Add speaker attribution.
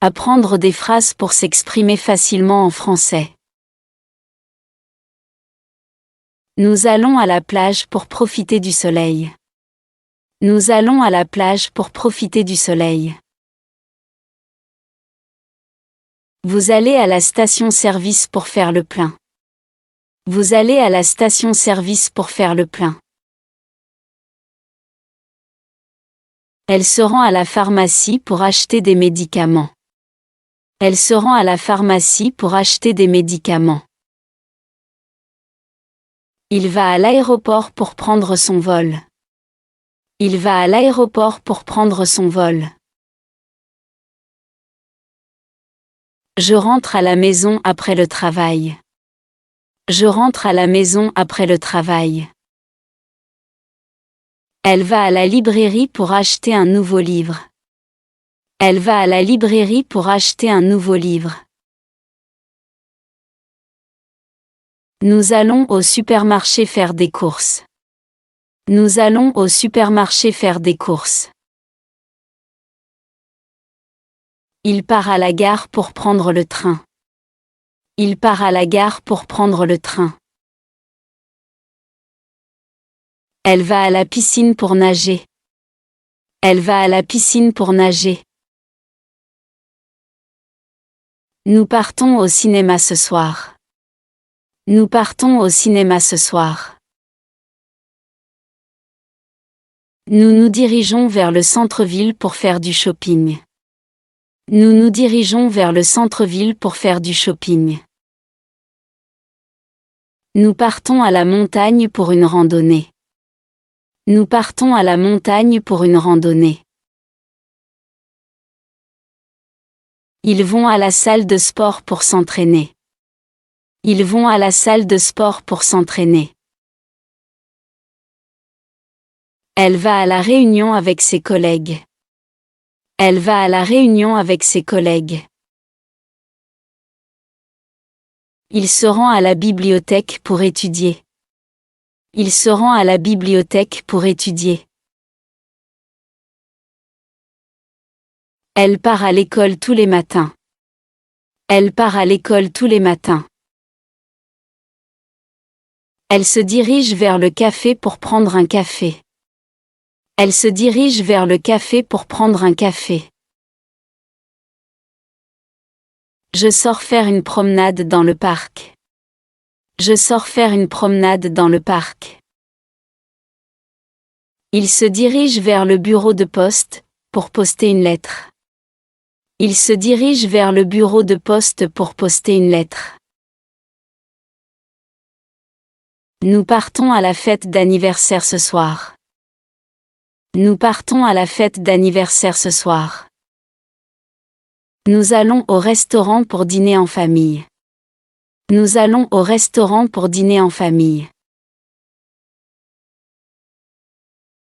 Speaker 1: Apprendre des phrases pour s'exprimer facilement en français. Nous allons à la plage pour profiter du soleil. Nous allons à la plage pour profiter du soleil. Vous allez à la station-service pour faire le plein. Vous allez à la station-service pour faire le plein. Elle se rend à la pharmacie pour acheter des médicaments. Elle se rend à la pharmacie pour acheter des médicaments. Il va à l'aéroport pour prendre son vol. Il va à l'aéroport pour prendre son vol. Je rentre à la maison après le travail. Je rentre à la maison après le travail. Elle va à la librairie pour acheter un nouveau livre. Elle va à la librairie pour acheter un nouveau livre. Nous allons au supermarché faire des courses. Nous allons au supermarché faire des courses. Il part à la gare pour prendre le train. Il part à la gare pour prendre le train. Elle va à la piscine pour nager. Elle va à la piscine pour nager. Nous partons au cinéma ce soir. Nous partons au cinéma ce soir. Nous nous dirigeons vers le centre-ville pour faire du shopping. Nous nous dirigeons vers le centre-ville pour faire du shopping. Nous partons à la montagne pour une randonnée. Nous partons à la montagne pour une randonnée. Ils vont à la salle de sport pour s'entraîner. Ils vont à la salle de sport pour s'entraîner. Elle va à la réunion avec ses collègues. Elle va à la réunion avec ses collègues. Il se rend à la bibliothèque pour étudier. Il se rend à la bibliothèque pour étudier. Elle part à l'école tous les matins. Elle part à l'école tous les matins. Elle se dirige vers le café pour prendre un café. Elle se dirige vers le café pour prendre un café. Je sors faire une promenade dans le parc. Je sors faire une promenade dans le parc. Il se dirige vers le bureau de poste, pour poster une lettre. Il se dirige vers le bureau de poste pour poster une lettre. Nous partons à la fête d'anniversaire ce soir. Nous partons à la fête d'anniversaire ce soir. Nous allons au restaurant pour dîner en famille. Nous allons au restaurant pour dîner en famille.